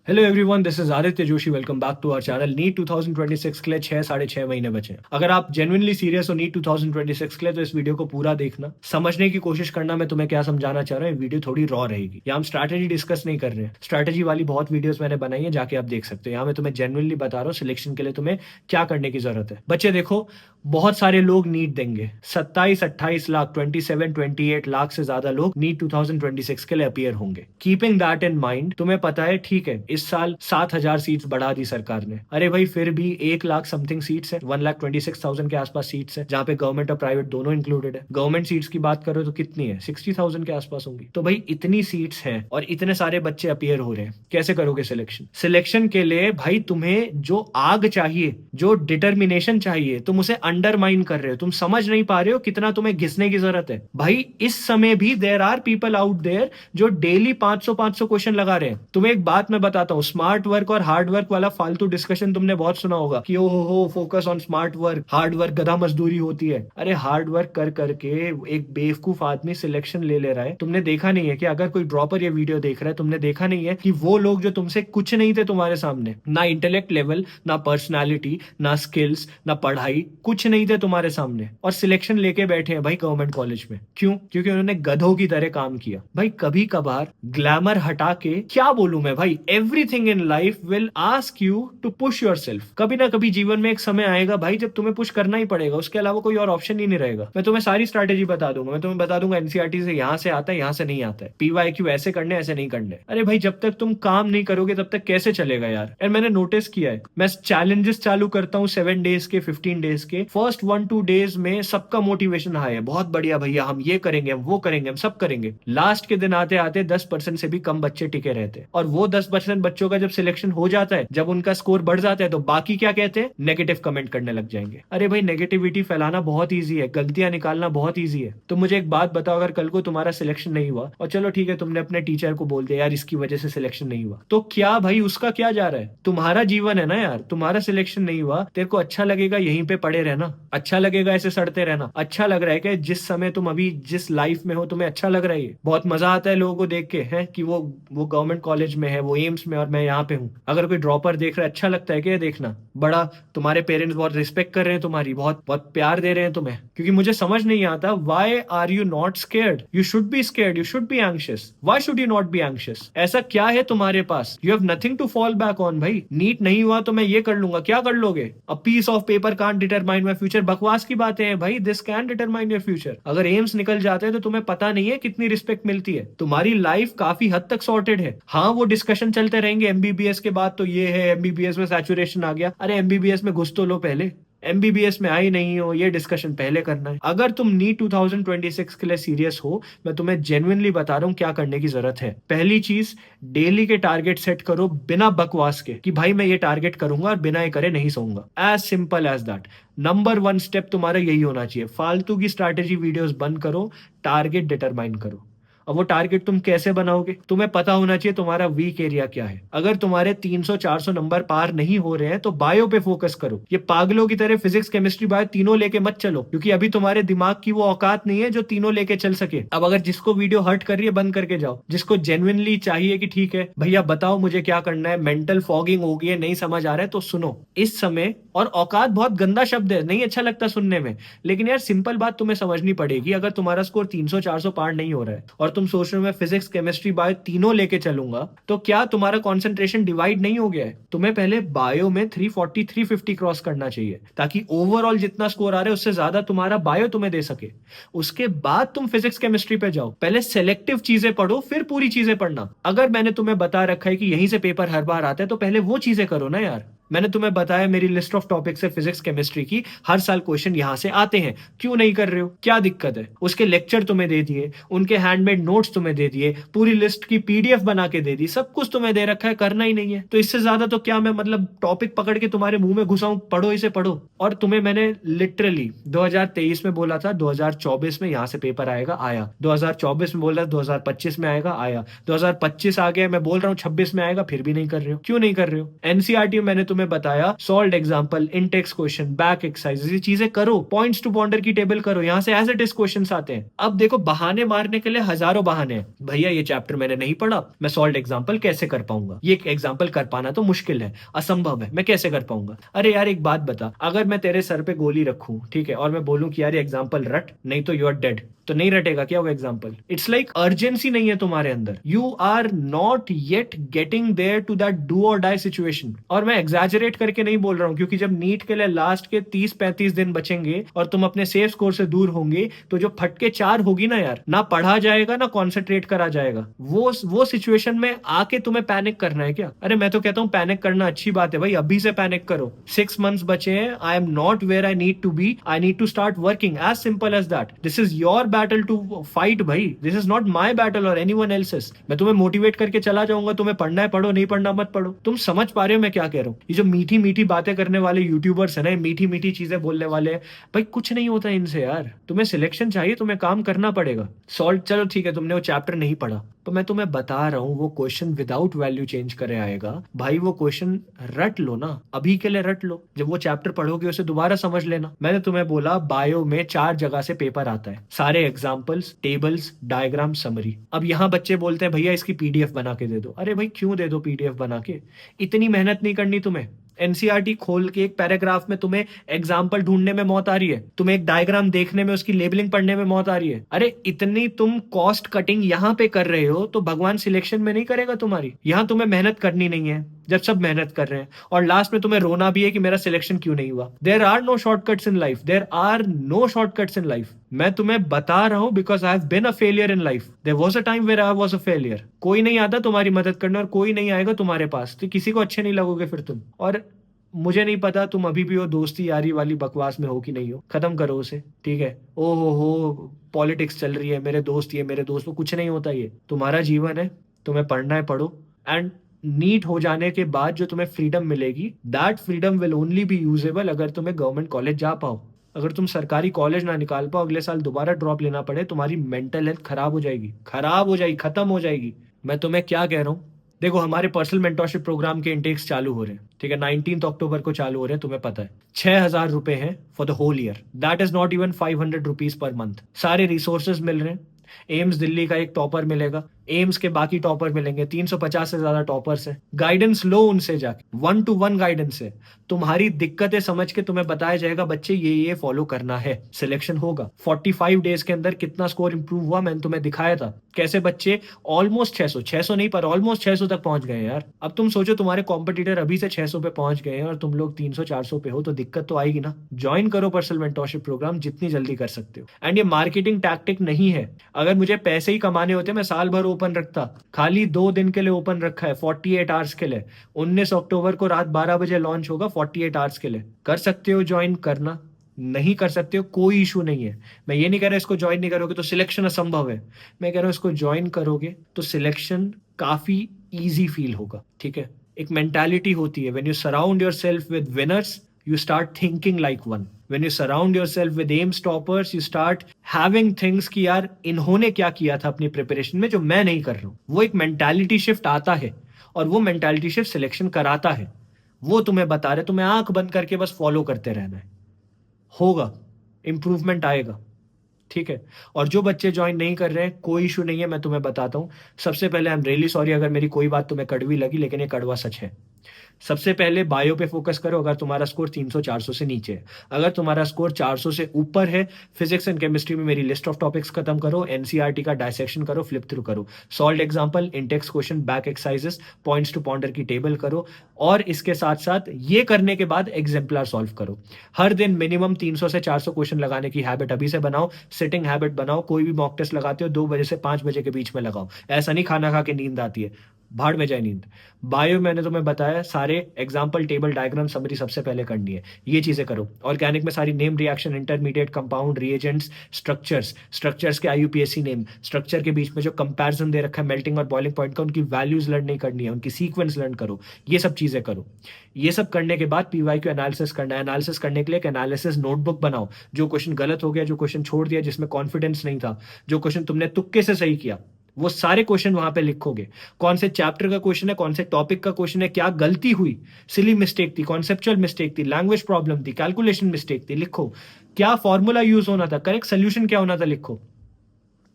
Hello everyone, this is Aditya Joshi. Welcome back to our channel. NEET 2026 के लिए 6 साढ़े 6 महीने बचे हैं। अगर आप जेन्युइनली सीरियस हो नीट 2026 के लिए तो इस वीडियो को पूरा देखना, समझने की कोशिश करना मैं तुम्हें क्या समझाना चाह रहा हूँ। वीडियो थोड़ी रॉ रहेगी। यहाँ हम स्ट्रैटेजी डिस्कस नहीं कर रहे हैं। स्ट्रैटेजी वाली बहुत वीडियोस मैंने बनाई है, जाके आप देख सकते हो। यहाँ मैं तुम्हें जेन्युइनली बता रहा हूँ सिलेक्शन के लिए तुम्हें क्या करने की जरूरत है। बच्चे देखो, बहुत सारे लोग नीट देंगे। 27-28 लाख, 27-28 लाख से ज्यादा लोग नीट 2026 के लिए अपियर होंगे। कीपिंग दैट इन माइंड, तुम्हें पता है, ठीक है, इस साल 7,000 सीट्स बढ़ा दी सरकार ने। अरे भाई, फिर भी 1 लाख समथिंग सीट्स है, 1,26,000 के आसपास सीट्स है, जहां पे गवर्नमेंट और प्राइवेट दोनों इंक्लूडेड है। गवर्नमेंट सीट्स की बात करो तो कितनी है? 60,000 के आसपास होंगी। तो भाई इतनी सीट्स हैं और इतने सारे बच्चे अपियर हो रहे हैं, कैसे करोगे सिलेक्शन? सिलेक्शन के लिए भाई तुम्हें जो आग चाहिए, जो डिटर्मिनेशन चाहिए, तुम उसे अंडरमाइन कर रहे हो। तुम समझ नहीं पा रहे हो कितना तुम्हें घिसने की जरूरत है। भाई इस समय भी there are people out there जो डेली 500-500 क्वेश्चन लगा रहे हैं। तुम्हें एक बात मैं बताता हूँ, स्मार्ट वर्क और हार्ड वर्क वाला फालतू डिस्कशन तुमने बहुत सुना होगा कि ओ हो focus on smart work, hard work गधा मजदूरी होती है। अरे हार्ड वर्क कर करके एक बेवकूफ आदमी सिलेक्शन ले रहा है। तुमने देखा नहीं है कि अगर कोई ड्रॉपर ये वीडियो देख रहा है, तुमने देखा नहीं है कि वो लोग जो तुमसे कुछ नहीं थे तुम्हारे सामने, ना इंटेलेक्ट लेवल, ना पर्सनालिटी, ना स्किल्स, ना पढ़ाई, कुछ नहीं थे तुम्हारे सामने, और सिलेक्शन लेके बैठे हैं भाई गवर्नमेंट कॉलेज में। क्यों? क्योंकि उन्होंने गधों की तरह काम किया। भाई कभी कभार ग्लैमर हटा के, क्या बोलूं मैं भाई, everything in life will ask you to push yourself. कभी ना कभी जीवन में एक समय आएगा भाई जब तुम्हें पुश करना ही पड़ेगा, उसके अलावा कोई और ऑप्शन ही नहीं रहेगा। मैं तुम्हें सारी स्ट्रैटेजी बता दूंगा। मैं तुम्हें बता दूंगा एनसीईआरटी से यहां से आता है, यहां से नहीं आता है, पीवाईक्यू ऐसे करने, ऐसे नहीं करने। अरे भाई जब तक तुम काम नहीं करोगे तब तक कैसे चलेगा यार? और मैंने नोटिस किया है, मैं चैलेंजेस चालू करता हूँ 7 डेज के, 15 डेज के, फर्स्ट 1-2 डेज में सबका मोटिवेशन हाई है, बहुत बढ़िया भैया, हम ये करेंगे, हम वो करेंगे, हम सब करेंगे। लास्ट के दिन आते आते 10% से भी कम बच्चे टिके रहते हैं, और वो 10% बच्चों का जब सिलेक्शन हो जाता है, जब उनका स्कोर बढ़ जाता है, तो बाकी क्या कहते हैं? नेगेटिव कमेंट करने लग जाएंगे। अरे भाई नेगेटिविटी फैलाना बहुत ईजी है, गलतियां निकालना बहुत ईजी है। तो मुझे एक बात बताओ, अगर कल को तुम्हारा सिलेक्शन नहीं हुआ, और चलो ठीक है तुमने अपने टीचर को बोल दिया यार इसकी वजह से सिलेक्शन नहीं हुआ, तो क्या भाई उसका क्या जा रहा है? तुम्हारा जीवन है ना यार, तुम्हारा सिलेक्शन नहीं हुआ, तेरे को अच्छा लगेगा यहीं पे पड़े रहना? अच्छा लगेगा ऐसे सड़ते रहना? अच्छा लग रहा है कि जिस समय तुम अभी जिस लाइफ में हो तुम्हें अच्छा लग रहा है? ये बहुत मजा आता है लोगों को देख के, है कि वो गवर्नमेंट कॉलेज में है, वो एम्स में, और मैं यहाँ पे हूँ। अगर कोई ड्रॉपर देख रहा है, अच्छा लगता है क्या देखना? बड़ा तुम्हारे पेरेंट्स बहुत रिस्पेक्ट कर रहे हैं तुम्हारी, बहुत बहुत प्यार दे रहे हैं तुम्हें। क्योंकि मुझे समझ नहीं आता, why are you not scared? You should be scared, you should be anxious. Why should you not be anxious? ऐसा क्या है तुम्हारे पास? You have nothing to fall back on. भाई नीट नहीं हुआ तो मैं ये कर लूंगा, क्या कर लोगे? A piece of paper can't determine my future. बकवास की बातें हैं भाई, this can determine your future. अगर एम्स निकल जाते हैं तो तुम्हें पता नहीं है कितनी रिस्पेक्ट मिलती है। तुम्हारी लाइफ काफी हद तक सॉर्टेड है। हाँ वो डिस्कशन चलते रहेंगे एमबीबीएस के बाद, तो ये है एमबीबीएस में सैचुरेशन आ गया। अरे एमबीबीएस में घुस तो लो पहले, एमबीबीएस में आई नहीं हो, ये डिस्कशन पहले करना है। अगर तुम नीट 2026 के लिए सीरियस हो, मैं तुम्हें जेन्युइनली बता रहा हूं क्या करने की जरूरत है। पहली चीज, डेली के टारगेट सेट करो बिना बकवास के, कि भाई मैं ये टारगेट करूंगा और बिना ये करे नहीं सोऊंगा। As simple as that. Number 1 step तुम्हारा यही होना चाहिए। फालतू की स्ट्रैटेजी वीडियोस बंद करो, टारगेट डिटरमाइन करो। अब वो टारगेट तुम कैसे बनाओगे? तुम्हें पता होना चाहिए तुम्हारा वीक एरिया क्या है। अगर तुम्हारे 300-400 नंबर पार नहीं हो रहे हैं तो बायो पे फोकस करो। ये पागलों की तरह फिजिक्स केमिस्ट्री बायो तीनों लेके मत चलो, क्योंकि अभी तुम्हारे दिमाग की वो औकात नहीं है जो तीनों लेके चल सके। अब अगर जिसको वीडियो हर्ट कर रही है बंद करके जाओ, जिसको जेन्युइनली चाहिए कि ठीक है भैया बताओ मुझे क्या करना है, मेंटल फॉगिंग हो गई है, नहीं समझ आ रहा है, तो सुनो इस समय। और औकात बहुत गंदा शब्द है, नहीं अच्छा लगता सुनने में, लेकिन यार सिंपल बात तुम्हें समझनी पड़ेगी। अगर तुम्हारा स्कोर 300-400 पार नहीं हो रहा है और तुम सोच रहे हो मैं फिजिक्स केमिस्ट्री बायो तीनों लेके चलूंगा, तो क्या तुम्हारा कंसंट्रेशन डिवाइड नहीं हो गया है? तुम्हें पहले बायो में 340-350 क्रॉस करना चाहिए, ताकि ओवरऑल जितना स्कोर आ रहा है उससे ज्यादा तुम्हारा बायो तुम्हें दे सके। उसके बाद तुम फिजिक्स केमिस्ट्री पे जाओ। पहले सेलेक्टिव चीजें पढ़ो, फिर पूरी चीजें पढ़ना। अगर मैंने तुम्हें बता रखा है कि यहीं से पेपर हर बार आता है, तो पहले वो चीजें करो ना यार। मैंने तुम्हें बताया मेरी लिस्ट ऑफ टॉपिक्स है फिजिक्स केमिस्ट्री की, हर साल क्वेश्चन यहां से आते हैं। क्यों नहीं कर रहे हो? क्या दिक्कत है? उसके लेक्चर तुम्हें दे दिए, उनके हैंडमेड नोट्स तुम्हें दे दिए, पूरी लिस्ट की पीडीएफ बना के दे दी, सब कुछ तुम्हें दे रखा है, करना ही नहीं है। तो इससे ज्यादा तो क्या मैं मतलब टॉपिक पकड़ के तुम्हारे मुंह में घुसाऊं, पढ़ो इसे पढ़ो। और तुम्हें मैंने लिटरली 2023 में बोला था 2024 में यहां से पेपर आएगा, आया। 2024 में बोला 2025 में आएगा, आया। 2025 आ गया, मैं बोल रहा हूँ 26 में आएगा, फिर भी नहीं कर रहे हो। क्यों नहीं कर रहे हो? एनसीईआरटी में मैंने तुम्हें बताया solve example, Intex question, back exercise, ये चीजें करो, पॉइंट्स टू पॉन्डर की टेबल करो, यहाँ से एज इट इज क्वेश्चन आते हैं। अब देखो बहाने मारने के लिए हजारों बहाने हैं। भैया ये चैप्टर मैंने नहीं पढ़ा, मैं सॉल्व एग्जाम्पल कैसे कर पाऊंगा? ये एग्जाम्पल कर पाना तो मुश्किल है, असंभव है, मैं कैसे कर पाऊंगा? अरे यार एक बात बता, अगर मैं तेरे सर पे गोली रखूं, ठीक है, और मैं बोलूं कि यार ये एग्जाम्पल रट, नहीं तो यू आर डेड, तो नहीं रटेगा क्या वो एग्जाम्पल? इट्स लाइक अर्जेंसी नहीं है तुम्हारे अंदर, you are not yet getting there to that do or die situation. और मैं एग्जैजरेट करके नहीं बोल रहा हूं, क्योंकि जब नीट के लिए लास्ट के 30-35 दिन बचेंगे और तुम अपने सेफ स्कोर से दूर होंगे, तो जो फटके 4 होगी ना यार, ना पढ़ा जाएगा ना कॉन्सेंट्रेट करा जाएगा, वो सिचुएशन में आके तुम्हें पैनिक करना है क्या? अरे मैं तो कहता हूं पैनिक करना अच्छी बात है भाई, अभी से पैनिक करो। 6 months बचे हैं, I am not where I need to be, I need to start working, as simple as that. This is your battle to fight भाई, this is not my battle और एनीवन एल्सेस। मैं तुम्हें motivate करके चला जाऊंगा, तुम्हें पढ़ना है पढ़ो, नहीं पढ़ना मत पढ़ो। तुम समझ पा रहे हो मैं क्या कह रहा हूँ? ये जो मीठी मीठी बातें करने वाले यूट्यूबर्स है ना, मीठी मीठी चीजें बोलने वाले, भाई कुछ नहीं होता इनसे यार। तुम्हें सिलेक्शन चाहिए, तुम्हें काम करना पड़ेगा। सॉल्व चलो ठीक है, तुमने वो चैप्टर नहीं पढ़ा, तो मैं तुम्हें बता रहा हूं वो क्वेश्चन विदाउट वैल्यू चेंज करे आएगा भाई। वो क्वेश्चन रट लो ना, अभी के लिए रट लो, जब वो चैप्टर पढ़ोगे उसे दोबारा समझ लेना। मैंने तुम्हें बोला बायो में 4 जगह से पेपर आता है, सारे एग्जाम्पल्स, टेबल्स, डायग्राम, समरी। अब यहाँ बच्चे बोलते हैं भैया इसकी पीडीएफ बना के दे दो। अरे भाई क्यों दे दो पीडीएफ बना के? इतनी मेहनत नहीं करनी तुम्हें। एनसीईआरटी खोल के एक पैराग्राफ में तुम्हें एग्जाम्पल ढूंढने में मौत आ रही है, तुम्हें एक डायग्राम देखने में उसकी लेबलिंग पढ़ने में मौत आ रही है। अरे इतनी तुम कॉस्ट कटिंग यहाँ पे कर रहे हो, तो भगवान सिलेक्शन में नहीं करेगा तुम्हारी? यहाँ तुम्हें मेहनत करनी नहीं है, जब सब मेहनत कर रहे हैं, और लास्ट में तुम्हें रोना भी है कि मेरा सिलेक्शन क्यों नहीं हुआ। There are no shortcuts in life, there are no shortcuts in life. मैं तुम्हें बता रहा हूं because I have been a failure in life. There was a time where I was a failure. कोई नहीं आता तुम्हारी मदद करने, और कोई नहीं आएगा तुम्हारे पास, तो किसी को अच्छे नहीं लगोगे फिर तुम। और मुझे नहीं पता तुम अभी भी वो दोस्ती यारी वाली बकवास में हो कि नहीं हो, खत्म करो उसे, ठीक है? ओ हो पॉलिटिक्स चल रही है, मेरे दोस्त ये मेरे दोस्त वो, कुछ नहीं होता। ये तुम्हारा जीवन है, तुम्हें पढ़ना है पढ़ो। एंड नीट हो जाने के बाद जो तुम्हें फ्रीडम मिलेगी, that freedom will only be usable अगर तुम्हें गवर्नमेंट कॉलेज जा पाओ। अगर तुम सरकारी कॉलेज ना निकाल पाओ, अगले साल दोबारा ड्रॉप लेना पड़े, तुम्हारी मेंटल हेल्थ खराब हो जाएगी, खराब हो जाएगी, खत्म हो जाएगी। मैं तुम्हें क्या कह रहा हूँ, देखो हमारे पर्सनल मेंटोरशिप प्रोग्राम के इंटेक्स चालू हो रहे हैं, ठीक है? 19 अक्टूबर को चालू हो रहे हैं, तुम्हें पता है 6,000 रुपए हैं for the whole year, that is not even 500 rupees per month. सारे रिसोर्सेज मिल रहे हैं, एम्स दिल्ली का एक टॉपर मिलेगा, एम्स के बाकी टॉपर मिलेंगे, 350 से ज्यादा टॉपर्स हैं। गाइडेंस लो उनसे जाके, 1-to-1 गाइडेंस है। तुम्हारी दिक्कतें समझ के तुम्हें बताया जाएगा बच्चे ये फॉलो करना है, सिलेक्शन होगा। 45 डेज के अंदर कितना स्कोर इंप्रूव हुआ मैंने तुम्हें दिखाया था, कैसे बच्चे ऑलमोस्ट 600 नहीं पर ऑलमोस्ट 600 तक पहुंच गए यार। अब तुम सोचो तुम्हारे कॉम्पिटिटर अभी से 600 पे पहुंच गए हैं और तुम लोग 300-400 पे हो, तो दिक्कत तो आएगी ना। ज्वाइन करो पर्सनल मेंटोरशिप प्रोग्राम जितनी जल्दी कर सकते हो। एंड ये मार्केटिंग टैक्टिक नहीं है, अगर मुझे पैसे ही कमाने होते मैं साल भर ओपन रखता, खाली 2 दिन के लिए ओपन रखा है, 48 आवर्स के लिए। 19 अक्टूबर को रात 12 बजे लॉन्च होगा, 48 आवर्स के लिए। कर सकते हो ज्वाइन, करना नहीं कर सकते हो कोई इशू नहीं है। मैं ये नहीं कह रहा इसको ज्वाइन नहीं करोगे तो सिलेक्शन असंभव है, मैं कह रहा हूं इसको ज्वाइन करोगे तो सिलेक्शन काफी इजी फील होगा, ठीक है? एक मेंटालिटी होती है, when you surround yourself with winners you start thinking like one. When you surround yourself with AIMS toppers, you start having things कि यार इन्होंने क्या किया था अपनी प्रिपरेशन में जो मैं नहीं कर रहा हूं। वो एक मेंटालिटी शिफ्ट आता है, और वो मेंटालिटी शिफ्ट सिलेक्शन कराता है। वो तुम्हें बता रहे, तुम्हें आंख बंद करके बस फॉलो करते रहना है, होगा, इंप्रूवमेंट आएगा, ठीक है? और जो बच्चे ज्वाइन नहीं कर रहे हैं, कोई इशू नहीं है, मैं तुम्हें बताता हूं। सबसे पहले आई एम रियली सॉरी अगर मेरी कोई बात तुम्हें कड़वी लगी, लेकिन ये कड़वा सच है। सबसे पहले बायो पे फोकस करो अगर तुम्हारा स्कोर 300-400 से नीचे है। अगर तुम्हारा स्कोर 400 से ऊपर है, फिजिक्स एंड केमिस्ट्री में मेरी लिस्ट ऑफ टॉपिक्स खत्म करो, एनसीईआरटी का डायसेक्शन करो, फ्लिप थ्रू करो, solve example, intext question, back exercises, points to ponder की टेबल करो, और इसके साथ साथ ये करने के बाद एग्जाम्पलर सॉल्व करो। हर दिन मिनिमम 300 से 400 क्वेश्चन लगाने की हैबिट अभी से बनाओ, सिटिंग हैबिट बनाओ। कोई भी मॉक टेस्ट लगाते हो 2 बजे से 5 बजे के बीच में लगाओ, ऐसा नहीं खाना खा के नींद आती है, भाड़ में जाए नींद। बायो मैंने तुम्हें बताया, सारे एग्जाम्पल, टेबल, डायग्राम, समरी सबसे पहले करनी है, ये चीजें करो। ऑर्गेनिक में सारी name, reaction, intermediate, compound, reagents, structures के आईयूपीएससी नेम, स्ट्रक्चर के बीच में जो कंपैरिजन दे रखा है मेल्टिंग और बॉइलिंग पॉइंट का, उनकी वैल्यूज लर्न नहीं करनी है, उनकी सीक्वेंस लर्न करो। ये सब चीजें करो। ये सब करने के बाद पीवाईक्यू एनालिसिस करना है। एनालिसिस करने के लिए एक एनालिसिस नोटबुक बनाओ, जो क्वेश्चन गलत हो गया, जो क्वेश्चन छोड़ दिया, जिसमें कॉन्फिडेंस नहीं था, जो क्वेश्चन तुमने तुक्के से सही किया, वो सारे क्वेश्चन वहां पे लिखोगे। कौन से चैप्टर का क्वेश्चन है, कौन से टॉपिक का क्वेश्चन है, क्या गलती हुई, सिली मिस्टेक थी, कॉन्सेप्चुअल मिस्टेक थी, लैंग्वेज प्रॉब्लम थी, कैलकुलेशन मिस्टेक थी, लिखो। क्या फॉर्मूला यूज होना था, करेक्ट सोल्यूशन क्या होना था, लिखो।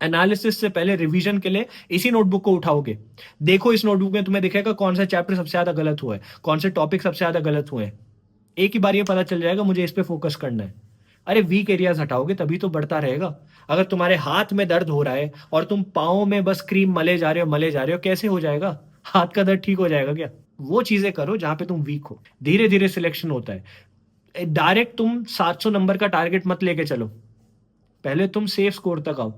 एनालिसिस से पहले रिवीजन के लिए इसी नोटबुक को उठाओगे। देखो इस नोटबुक में तुम्हें दिखेगा कौन सा चैप्टर सबसे ज्यादा गलत हुआ है, कौन से टॉपिक सबसे ज्यादा गलत हुए हैं। एक ही बार ये पता चल जाएगा मुझे इस पे फोकस करना है। अरे वीक एरियाज हटाओगे तभी तो बढ़ता रहेगा। अगर तुम्हारे हाथ में दर्द हो रहा है और तुम पाँव में बस क्रीम मले जा रहे हो, कैसे हो जाएगा? हाथ का दर्द ठीक हो जाएगा क्या? वो चीजें करो जहां पे तुम वीक हो। धीरे धीरे सिलेक्शन होता है। डायरेक्ट तुम 700 नंबर का टारगेट मत लेके चलो। पहले तुम सेफ स्कोर तक आओ।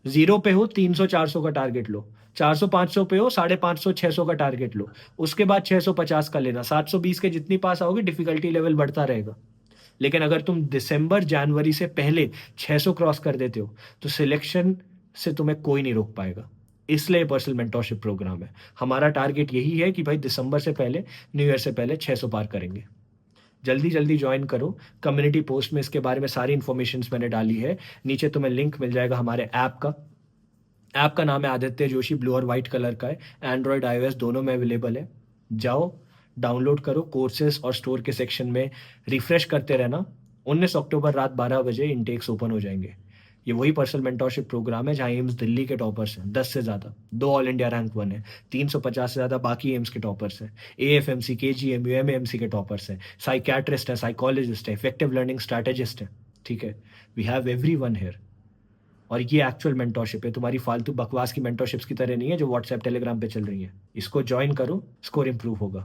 0 पे हो 300 400 का टारगेट लो। 400 500 पे हो 550 600 का टारगेट लो। उसके बाद 650 का लेना। 720 के जितनी पास आओगे डिफिकल्टी लेवल बढ़ता रहेगा। लेकिन अगर तुम दिसंबर जनवरी से पहले 600 क्रॉस कर देते हो तो सिलेक्शन से तुम्हें कोई नहीं रोक पाएगा। इसलिए पर्सनल मेंटोरशिप प्रोग्राम है। हमारा टारगेट यही है कि भाई दिसंबर से पहले, न्यू ईयर से पहले 600 पार करेंगे। जल्दी जल्दी ज्वाइन करो। कम्युनिटी पोस्ट में इसके बारे में सारी इंफॉर्मेशन मैंने डाली है। नीचे तुम्हें लिंक मिल जाएगा हमारे ऐप का। ऐप का नाम है आदित्य जोशी, ब्लू और वाइट कलर का है। एंड्रॉयड iOS दोनों में अवेलेबल है। जाओ, डाउनलोड करो। कोर्सेज और स्टोर के सेक्शन में रिफ्रेश करते रहना। 19 अक्टूबर रात 12 बजे इनटेक्स ओपन हो जाएंगे। ये वही पर्सनल मेंटोरशिप प्रोग्राम है जहाँ एम्स दिल्ली के टॉपर्स हैं 10 से ज़्यादा, 2 ऑल इंडिया रैंक 1 है, 350 से ज़्यादा बाकी एम्स के टॉपर्स हैं, AFMC KGMU MAMC के टॉपर्स हैं, साइकैट्रिस्ट है, साइकोलॉजिस्ट है, इफेक्टिव लर्निंग स्ट्रैटेजिस्ट है। ठीक है, we have every one here. और ये एक्चुअल मेंटोरशिप है, तुम्हारी फालतू बकवास की मेंटोरशिप्स की तरह नहीं है जो व्हाट्सएप टेलीग्राम पे चल रही है। इसको ज्वाइन करो, स्कोर इंप्रूव होगा।